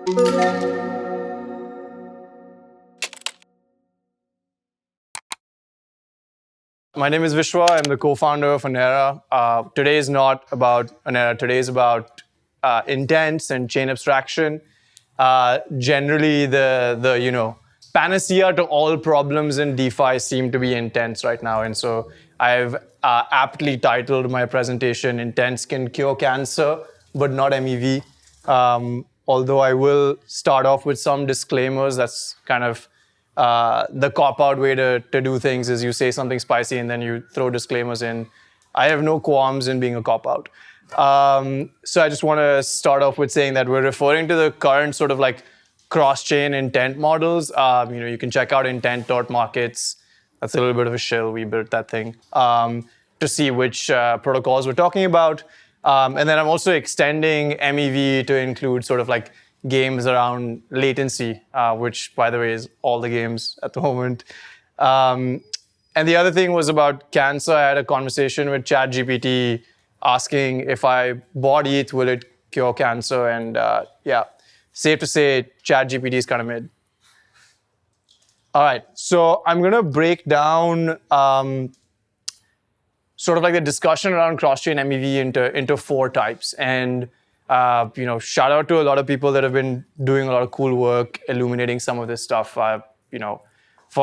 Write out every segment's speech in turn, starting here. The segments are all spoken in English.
My name is Vishwa. I'm the co-founder of Anera. Today is not about Anera. Today is about intents and chain abstraction. Generally, the panacea to all problems in DeFi seem to be intents right now, and so I've aptly titled my presentation "Intents Can Cure Cancer, but Not MEV." Although I will start off with some disclaimers. That's kind of the cop-out way to do things is you say something spicy and then you throw disclaimers in. I have no qualms in being a cop-out. So I just want to start off with saying that we're referring to the current sort of like cross-chain intent models. You can check out intent.markets. That's a little bit of a shill. We built that thing to see which protocols we're talking about. And then I'm also extending MEV to include sort of like games around latency, which, by the way, is all the games at the moment. And the other thing was about cancer. I had a conversation with ChatGPT asking if I bought ETH, will it cure cancer? And yeah, safe to say ChatGPT is kind of mid. All right, so I'm going to break down sort of like the discussion around cross-chain MEV into four types. And shout out to a lot of people that have been doing a lot of cool work illuminating some of this stuff. For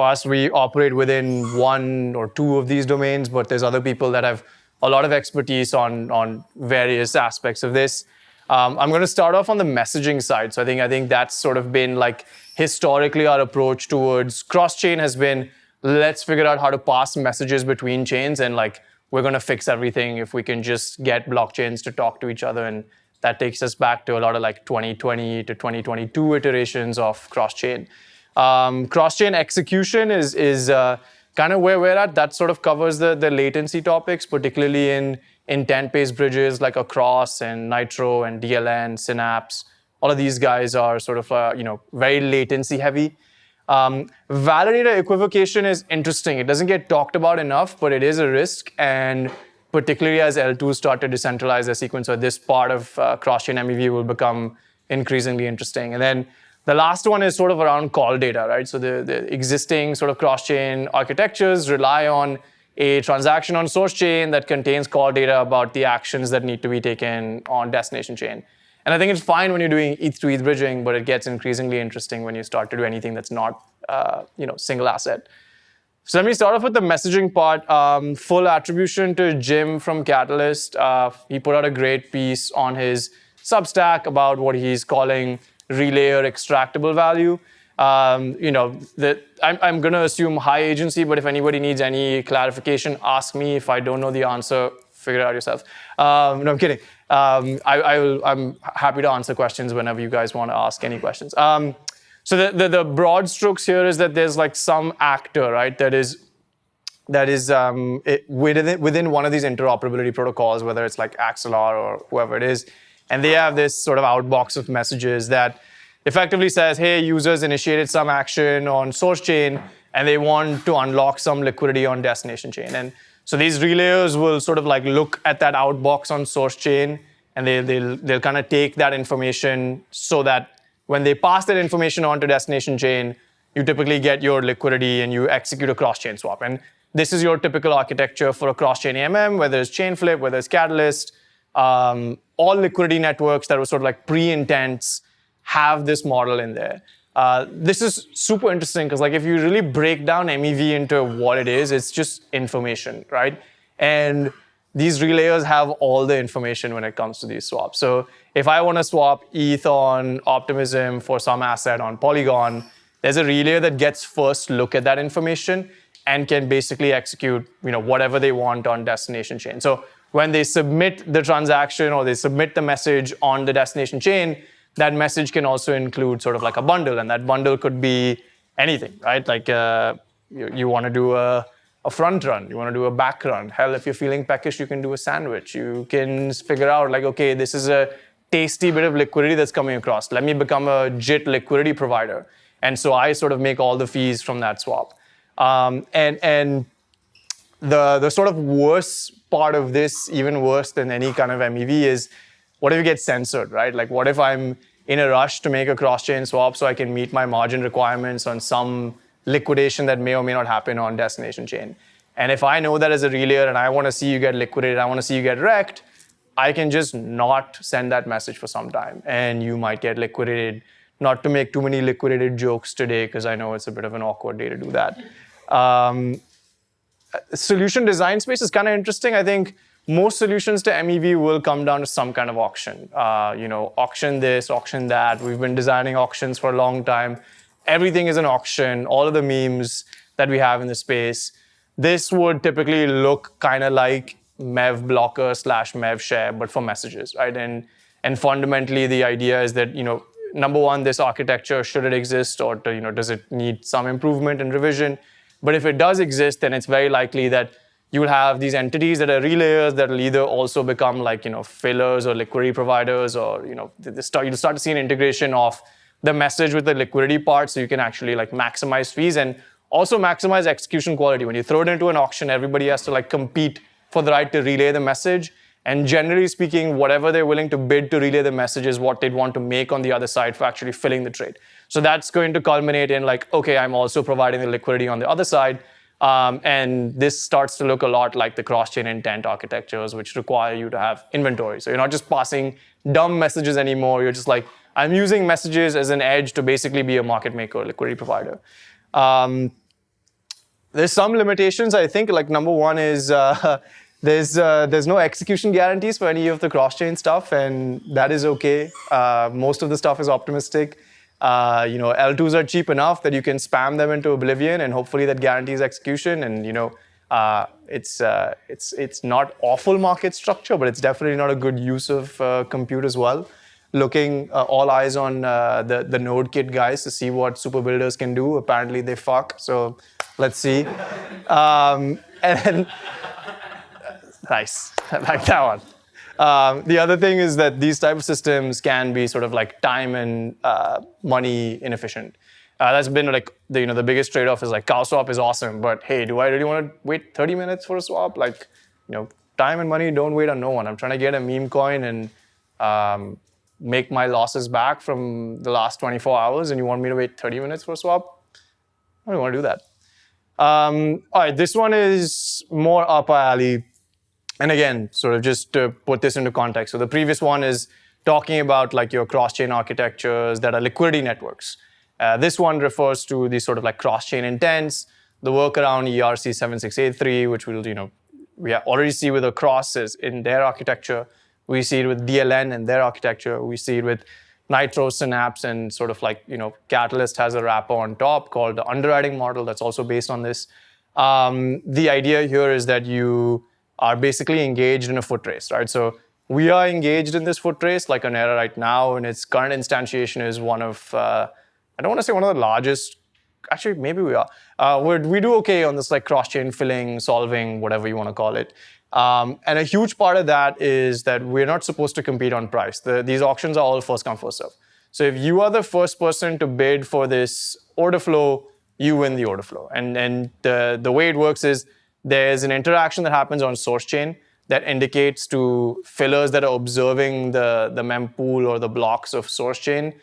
us, we operate within one or two of these domains, but there's other people that have a lot of expertise on various aspects of this. I'm going to start off on the messaging side. So I think that's sort of been like historically our approach towards cross-chain has been, let's figure out how to pass messages between chains, and like we're going to fix everything if we can just get blockchains to talk to each other. And that takes us back to a lot of like 2020 to 2022 iterations of cross-chain. Cross-chain execution is kind of where we're at. That sort of covers the latency topics, particularly in intent-based bridges like Across and Nitro and DLN, Synapse. All of these guys are sort of very latency heavy. Validator equivocation is interesting. It doesn't get talked about enough, but it is a risk. And particularly as L2s start to decentralize their sequencer, this part of cross-chain MEV will become increasingly interesting. And then the last one is sort of around call data, right? So the existing sort of cross-chain architectures rely on a transaction on source chain that contains call data about the actions that need to be taken on destination chain. And I think it's fine when you're doing ETH to ETH bridging, but it gets increasingly interesting when you start to do anything that's not single asset. So let me start off with the messaging part. Full attribution to Jim from Catalyst. He put out a great piece on his Substack about what he's calling relayer extractable value. I'm going to assume high agency, but if anybody needs any clarification, ask me. If I don't know the answer, figure it out yourself. No, I'm kidding. I'm happy to answer questions whenever you guys want to ask any questions. So the broad strokes here is that there's like some actor, right, that is within one of these interoperability protocols, whether it's like Axelar or whoever it is, and they have this sort of outbox of messages that effectively says, hey, users initiated some action on source chain and they want to unlock some liquidity on destination chain. And so these relayers will sort of like look at that outbox on source chain, and they'll kind of take that information so that when they pass that information on to destination chain, you typically get your liquidity and you execute a cross-chain swap. And this is your typical architecture for a cross-chain AMM, whether it's chain flip, whether it's Catalyst. All liquidity networks that were sort of like pre-intents have this model in there. This is super interesting because like if you really break down MEV into what it is, it's just information, right? And these relayers have all the information when it comes to these swaps. So if I want to swap ETH on Optimism for some asset on Polygon, there's a relay that gets first look at that information and can basically execute whatever they want on destination chain. So when they submit the transaction or they submit the message on the destination chain, that message can also include sort of like a bundle, and that bundle could be anything, right? Like you want to do a front run, you want to do a back run. Hell, if you're feeling peckish, you can do a sandwich. You can figure out like, okay, this is a tasty bit of liquidity that's coming across. Let me become a JIT liquidity provider. And so I sort of make all the fees from that swap. And the sort of worst part of this, even worse than any kind of MEV, is what if it gets censored, right? Like what if I'm in a rush to make a cross-chain swap so I can meet my margin requirements on some liquidation that may or may not happen on destination chain. And if I know that as a relayer and I want to see you get liquidated, I want to see you get wrecked, I can just not send that message for some time, and you might get liquidated. Not to make too many liquidated jokes today, because I know it's a bit of an awkward day to do that. Solution design space is kind of interesting. I think most solutions to MEV will come down to some kind of auction. Auction this, auction that. We've been designing auctions for a long time. Everything is an auction. All of the memes that we have in the space. This would typically look kind of like MEV blocker / MEV share, but for messages, right? And fundamentally, the idea is that, number one, this architecture, should it exist, or does it need some improvement and revision? But if it does exist, then it's very likely that you will have these entities that are relayers that will either also become like, fillers or liquidity providers, or, you'll start to see an integration of the message with the liquidity part, so you can actually like maximize fees and also maximize execution quality. When you throw it into an auction, everybody has to like compete for the right to relay the message. And generally speaking, whatever they're willing to bid to relay the message is what they'd want to make on the other side for actually filling the trade. So that's going to culminate in like, okay, I'm also providing the liquidity on the other side. And this starts to look a lot like the cross-chain intent architectures, which require you to have inventory. So you're not just passing dumb messages anymore. You're just like, I'm using messages as an edge to basically be a market maker or liquidity provider. There's some limitations, I think. Like number one is there's no execution guarantees for any of the cross-chain stuff, and that is okay. Most of the stuff is optimistic. L2s are cheap enough that you can spam them into oblivion, and hopefully that guarantees execution. And it's not awful market structure, but it's definitely not a good use of compute as well. Looking all eyes on the node kit guys to see what super builders can do. Apparently they fuck, so let's see. And then, nice, I like that one. The other thing is that these type of systems can be sort of like time and money inefficient. That's been like the biggest trade-off is like cow swap is awesome, but hey, do I really want to wait 30 minutes for a swap? Like, time and money don't wait on no one. I'm trying to get a meme coin and make my losses back from the last 24 hours, and you want me to wait 30 minutes for a swap? I don't want to do that. All right, this one is more up our alley. And again, sort of just to put this into context. So the previous one is talking about like your cross-chain architectures that are liquidity networks. This one refers to these sort of like cross-chain intents, the work around ERC7683, which we already see with Across in their architecture. We see it with DLN and their architecture. We see it with Nitro, Synapse, and sort of like, Catalyst has a wrapper on top called the underwriting model that's also based on this. The idea here is that you are basically engaged in a foot race, right? So we are engaged in this foot race like Anera right now, and its current instantiation is one of, I don't want to say one of the largest, actually maybe we are. We do okay on this like cross-chain filling, solving, whatever you want to call it. And a huge part of that is that we're not supposed to compete on price. These auctions are all first come, first serve. So if you are the first person to bid for this order flow, you win the order flow. And the way it works is there's an interaction that happens on source chain that indicates to fillers that are observing the mempool or the blocks of source chain.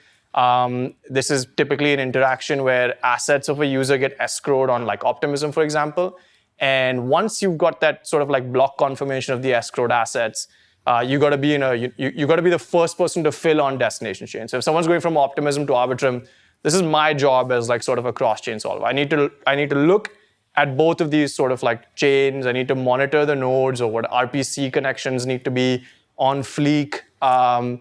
This is typically an interaction where assets of a user get escrowed on like Optimism, for example. And once you've got that sort of like block confirmation of the escrowed assets, you got to be you got to be the first person to fill on destination chain. So if someone's going from Optimism to Arbitrum, this is my job as like sort of a cross-chain solver. I need to look at both of these sort of like chains. I need to monitor the nodes or what RPC connections need to be on fleek. I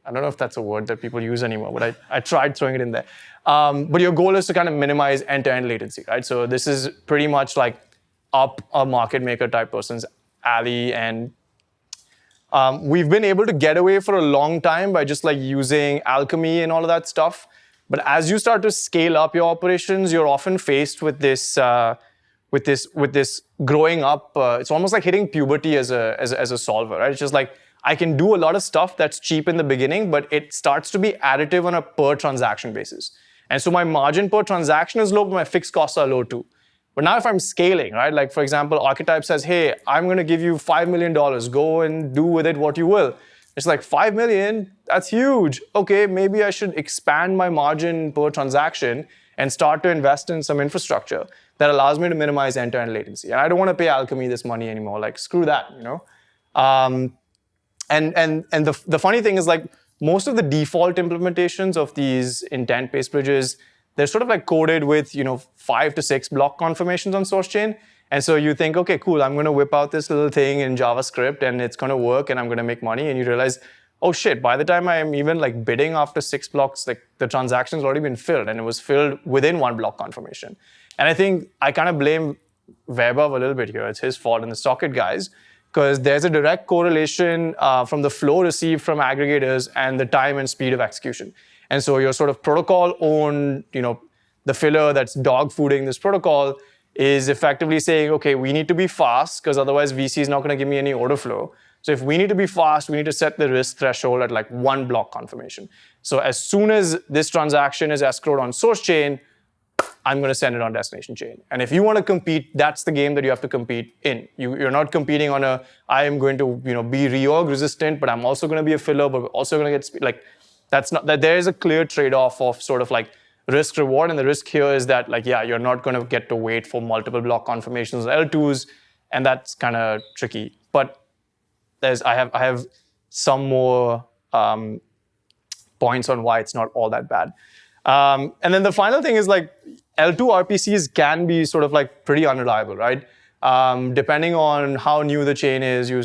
don't know if that's a word that people use anymore, but I tried throwing it in there. But your goal is to kind of minimize end-to-end latency, right? So this is pretty much like up a market maker type person's alley. And we've been able to get away for a long time by just like using alchemy and all of that stuff. But as you start to scale up your operations, you're often faced with this growing up. It's almost like hitting puberty as a solver, right? It's just like I can do a lot of stuff that's cheap in the beginning, but it starts to be additive on a per transaction basis. And so my margin per transaction is low, but my fixed costs are low too. But now if I'm scaling, right? Like for example, Archetype says, hey, I'm going to give you $5 million. Go and do with it what you will. It's like 5 million, that's huge. Okay, maybe I should expand my margin per transaction and start to invest in some infrastructure that allows me to minimize end-to-end latency. And I don't want to pay Alchemy this money anymore. Like, screw that, you know? And the funny thing is, like, most of the default implementations of these intent-based bridges, they're sort of like coded with 5 to 6 block confirmations on source chain. And so you think, okay, cool, I'm going to whip out this little thing in JavaScript and it's going to work and I'm going to make money. And you realize, oh shit, by the time I'm even like bidding after 6 blocks, like the transaction's already been filled and it was filled within 1 block confirmation. And I think I kind of blame Vaibhav a little bit here. It's his fault and the Socket guys, because there's a direct correlation from the flow received from aggregators and the time and speed of execution. And so your sort of protocol owned, the filler that's dog fooding this protocol is effectively saying, okay, we need to be fast because otherwise VC is not going to give me any order flow. So if we need to be fast, we need to set the risk threshold at like 1 block confirmation. So as soon as this transaction is escrowed on source chain, I'm going to send it on destination chain. And if you want to compete, that's the game that you have to compete in. You're not competing on I am going to be reorg resistant, but I'm also going to be a filler, but also going to get speed. Like, that's not, that there is a clear trade-off of sort of like risk reward, and the risk here is that like, yeah, you're not going to get to wait for multiple block confirmations L2s, and that's kind of tricky. But I have some more points on why it's not all that bad. And then the final thing is like L2 RPCs can be sort of like pretty unreliable, right? Depending on how new the chain is, you're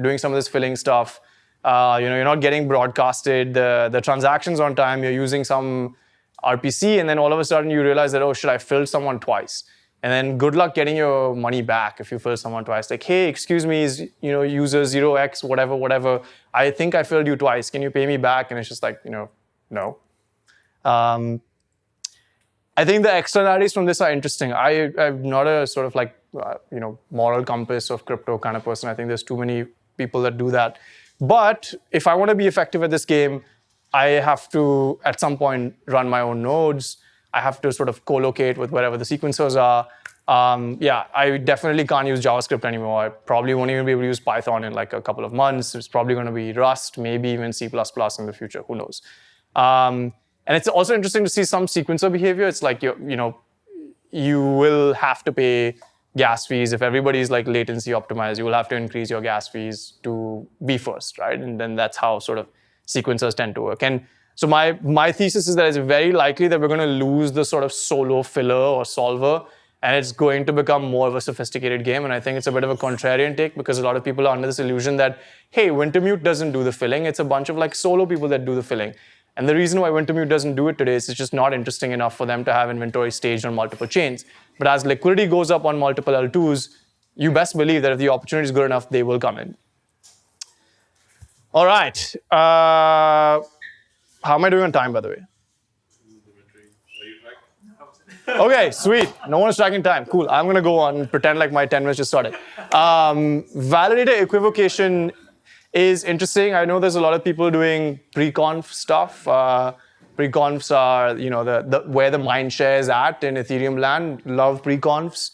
doing some of this filling stuff. You're not getting broadcasted the transactions on time. You're using some RPC, and then all of a sudden you realize that, oh shit, I filled someone twice. And then good luck getting your money back if you fill someone twice. Like, hey, excuse me, user 0x, whatever. I think I filled you twice. Can you pay me back? And it's just like, no. I think the externalities from this are interesting. I'm not a sort of like, moral compass of crypto kind of person. I think there's too many people that do that. But if I want to be effective at this game, I have to, at some point, run my own nodes. I have to sort of co-locate with wherever the sequencers are. I definitely can't use JavaScript anymore. I probably won't even be able to use Python in like a couple of months. It's probably going to be Rust, maybe even C++ in the future. Who knows? And it's also interesting to see some sequencer behavior. It's like, you will have to pay gas fees. If everybody's like latency optimized, you will have to increase your gas fees to be first, right? And then that's how sort of sequencers tend to work. And so my thesis is that it's very likely that we're going to lose the sort of solo filler or solver, and it's going to become more of a sophisticated game. And I think it's a bit of a contrarian take because a lot of people are under this illusion that, hey, Wintermute doesn't do the filling. It's a bunch of like solo people that do the filling. And the reason why Wintermute doesn't do it today is it's just not interesting enough for them to have inventory staged on multiple chains. But as liquidity goes up on multiple L2s, you best believe that if the opportunity is good enough, they will come in. All right. How am I doing on time, by the way? Okay, sweet. No one's tracking time. Cool. I'm going to go on and pretend like my 10 minutes just started. Validator equivocation is interesting. I know there's a lot of people doing pre-conf stuff. Pre-confs are, where the mind share is at in Ethereum land. Love pre-confs.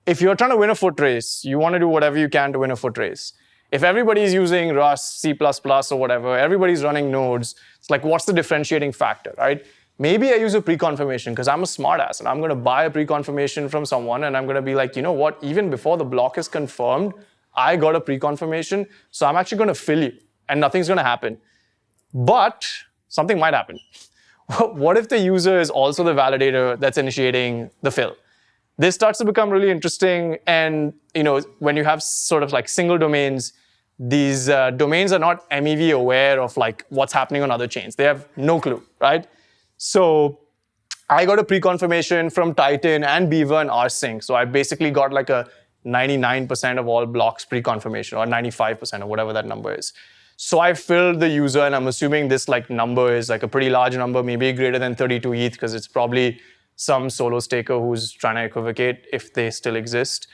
If you're trying to win a foot race, you want to do whatever you can to win a foot race. If everybody's using Rust, C++, or whatever, everybody's running nodes, it's like, what's the differentiating factor, right? Maybe I use a pre-confirmation because I'm a smartass and I'm going to buy a pre-confirmation from someone and I'm going to be like, you know what, even before the block is confirmed, I got a pre-confirmation, so I'm actually going to fill you and nothing's going to happen. But something might happen. What if the user is also the validator that's initiating the fill? This starts to become really interesting. And when you have sort of like single domains, these domains are not MEV aware of like what's happening on other chains. They have no clue, right? So I got a pre-confirmation from Titan and Beaver and rsync. So I basically got like a 99% of all blocks pre-confirmation or 95% or whatever that number is. So I filled the user, and I'm assuming this like number is like a pretty large number, maybe greater than 32 ETH, because it's probably some solo staker who's trying to equivocate if they still exist.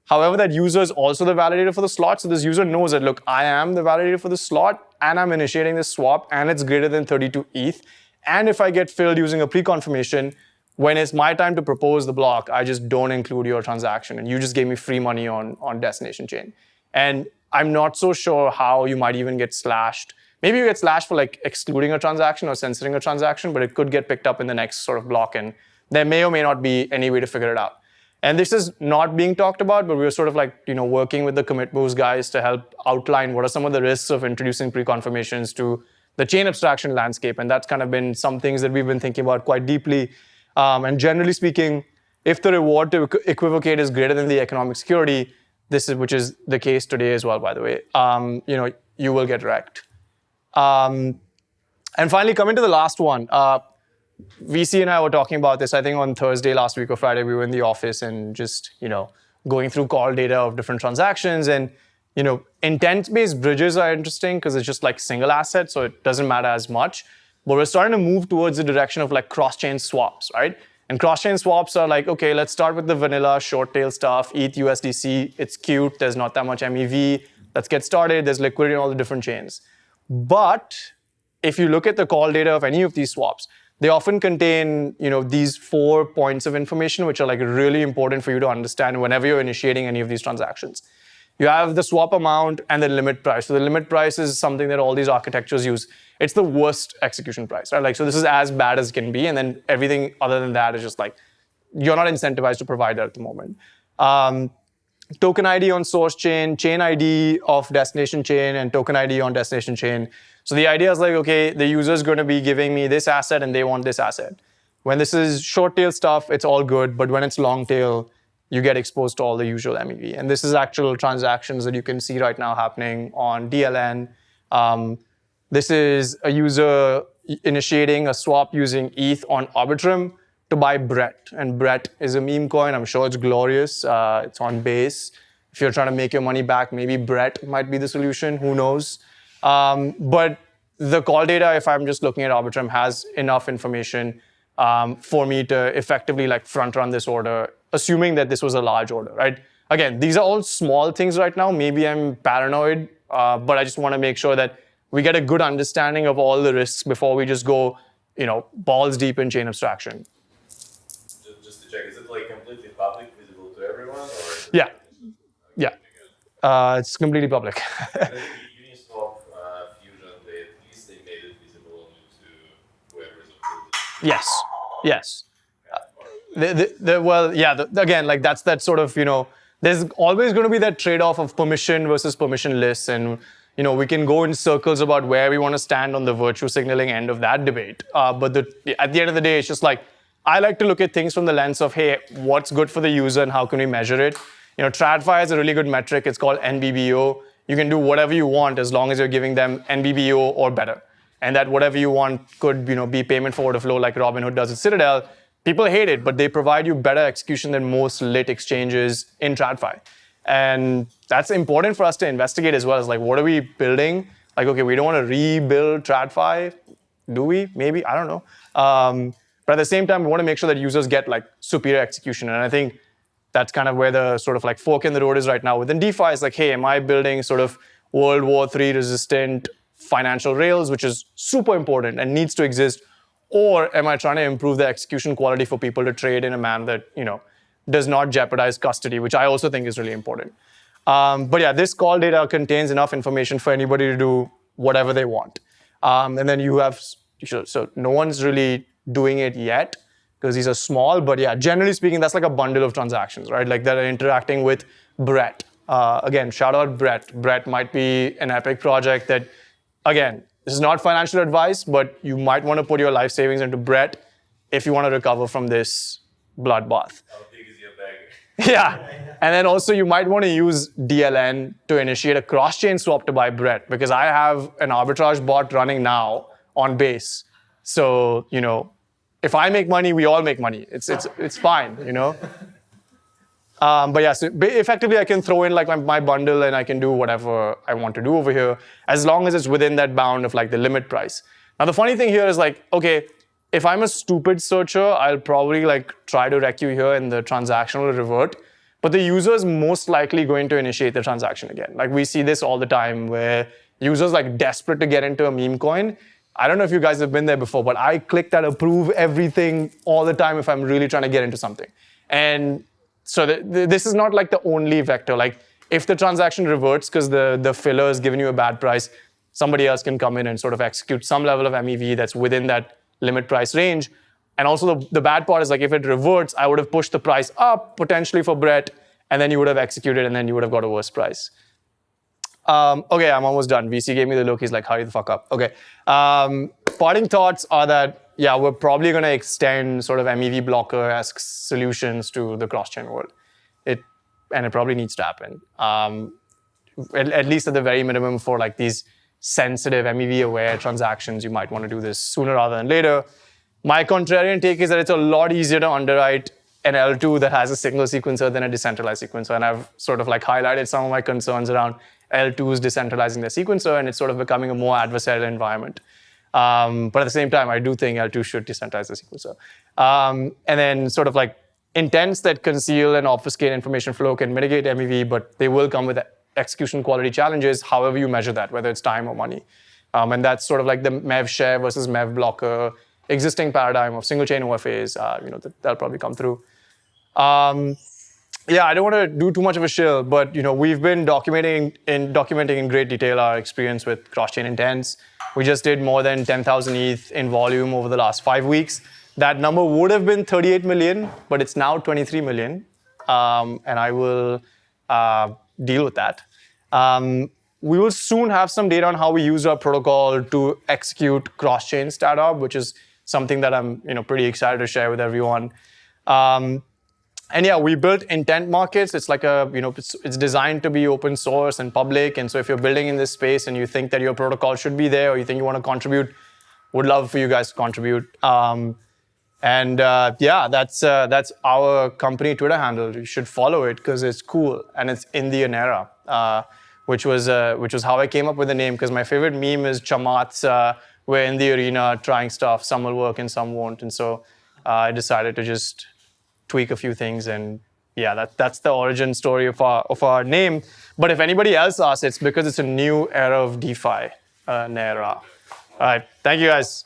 However, that user is also the validator for the slot. So this user knows that, look, I am the validator for the slot, and I'm initiating this swap, and it's greater than 32 ETH. And if I get filled using a pre-confirmation, when it's my time to propose the block, I just don't include your transaction, and you just gave me free money on destination chain. And I'm not so sure how you might even get slashed. Maybe you get slashed for like excluding a transaction or censoring a transaction, but it could get picked up in the next sort of block, and there may or may not be any way to figure it out. And this is not being talked about, but we're sort of like, working with the commit moves guys to help outline what are some of the risks of introducing pre-confirmations to the chain abstraction landscape. And that's kind of been some things that we've been thinking about quite deeply. And generally speaking, if the reward to equivocate is greater than the economic security, which is the case today as well, by the way, you will get wrecked. And finally, coming to the last one, VC and I were talking about this, I think on Thursday last week or Friday, we were in the office and just, going through call data of different transactions. And, intent-based bridges are interesting because it's just like single asset, so it doesn't matter as much. But we're starting to move towards the direction of like cross-chain swaps, right? And cross-chain swaps are like, okay, let's start with the vanilla short tail stuff, ETH, USDC, it's cute, there's not that much MEV, let's get started, there's liquidity in all the different chains. But if you look at the call data of any of these swaps, they often contain, these 4 points of information, which are like really important for you to understand whenever you're initiating any of these transactions. You have the swap amount and the limit price. So the limit price is something that all these architectures use. It's the worst execution price, right? Like, so this is as bad as it can be, and then everything other than that is just like, you're not incentivized to provide that at the moment. Token ID on source chain, chain ID of destination chain, and token ID on destination chain. So the idea is like, okay, the user is going to be giving me this asset and they want this asset. When this is short tail stuff, it's all good, but when it's long tail, you get exposed to all the usual MEV. And this is actual transactions that you can see right now happening on DLN. This is a user initiating a swap using ETH on Arbitrum to buy Brett. And Brett is a meme coin. I'm sure it's glorious. It's on Base. If you're trying to make your money back, maybe Brett might be the solution. Who knows? But the call data, if I'm just looking at Arbitrum, has enough information for me to effectively like front run this order, assuming that this was a large order, right? Again, these are all small things right now. Maybe I'm paranoid, but I just want to make sure that we get a good understanding of all the risks before we just go, balls deep in chain abstraction. Just to check, is it like completely public, visible to everyone? Or yeah. It's completely public. Uniswap Fusion, at least they made it visible only to whoever is approved. Yes. Again, like that's that sort of, there's always going to be that trade-off of permission versus permissionless, and we can go in circles about where we want to stand on the virtue signaling end of that debate. But at the end of the day, it's just like, I like to look at things from the lens of, hey, what's good for the user and how can we measure it? TradFi is a really good metric. It's called NBBO. You can do whatever you want as long as you're giving them NBBO or better. And that whatever you want could, be payment for order flow like Robinhood does at Citadel. People hate it, but they provide you better execution than most lit exchanges in TradFi. And that's important for us to investigate as well. As like, what are we building? Like, okay, we don't want to rebuild TradFi. Do we? Maybe, I don't know. But at the same time, we want to make sure that users get like superior execution. And I think that's kind of where the sort of like fork in the road is right now. Within DeFi, it's like, hey, am I building sort of World War III resistant financial rails, which is super important and needs to exist? Or am I trying to improve the execution quality for people to trade in a manner that, does not jeopardize custody, which I also think is really important. But yeah, this call data contains enough information for anybody to do whatever they want. And then you have, so no one's really doing it yet because these are small, but yeah, generally speaking, that's like a bundle of transactions, right? Like that are interacting with Brett. Again, shout out Brett. Brett might be an epic project that, again, this is not financial advice, but you might want to put your life savings into Brett if you want to recover from this bloodbath. How big is your bag? Yeah. And then also you might want to use DLN to initiate a cross-chain swap to buy Brett, because I have an arbitrage bot running now on Base. So, if I make money, we all make money. It's fine, But yeah, so effectively I can throw in like my bundle and I can do whatever I want to do over here, as long as it's within that bound of like the limit price. Now the funny thing here is like, okay, if I'm a stupid searcher, I'll probably like try to wreck you here and the transaction will revert. But the user is most likely going to initiate the transaction again. Like we see this all the time where users like desperate to get into a meme coin. I don't know if you guys have been there before, but I click that approve everything all the time if I'm really trying to get into something. And so this is not like the only vector. Like if the transaction reverts because the filler has given you a bad price, somebody else can come in and sort of execute some level of MEV that's within that limit price range. And also the bad part is like if it reverts, I would have pushed the price up potentially for Brett, and then you would have executed, and then you would have got a worse price. Okay, I'm almost done. VC gave me the look. He's like, hurry the fuck up. Okay. Parting thoughts are that, yeah, we're probably going to extend sort of MEV blocker-esque solutions to the cross-chain world. And it probably needs to happen. At least at the very minimum for like these sensitive MEV-aware transactions, you might want to do this sooner rather than later. My contrarian take is that it's a lot easier to underwrite an L2 that has a single sequencer than a decentralized sequencer. And I've sort of like highlighted some of my concerns around L2s decentralizing their sequencer, and it's sort of becoming a more adversarial environment. But at the same time, I do think L2 should decentralize the sequencer. And then sort of like intents that conceal and obfuscate information flow can mitigate MEV, but they will come with execution quality challenges, however you measure that, whether it's time or money. And that's sort of like the MEV share versus MEV blocker existing paradigm of single chain OFAs. That'll probably come through. Yeah, I don't want to do too much of a shill, but we've been documenting in great detail our experience with cross-chain intents. We just did more than 10,000 ETH in volume over the last 5 weeks. That number would have been 38 million, but it's now 23 million, and I will deal with that. We will soon have some data on how we use our protocol to execute cross-chain startup, which is something that I'm pretty excited to share with everyone. And yeah, we built intent markets. It's like it's designed to be open source and public. And so if you're building in this space and you think that your protocol should be there, or you think you want to contribute, would love for you guys to contribute. Yeah, that's our company Twitter handle. You should follow it because it's cool and it's in the Anera, which was how I came up with the name. Because my favorite meme is Chamats. We're in the arena trying stuff. Some will work and some won't. And so I decided to just tweak a few things, and yeah, that's the origin story of our name. But if anybody else asks, it's because it's a new era of DeFi, Nera. All right, thank you guys.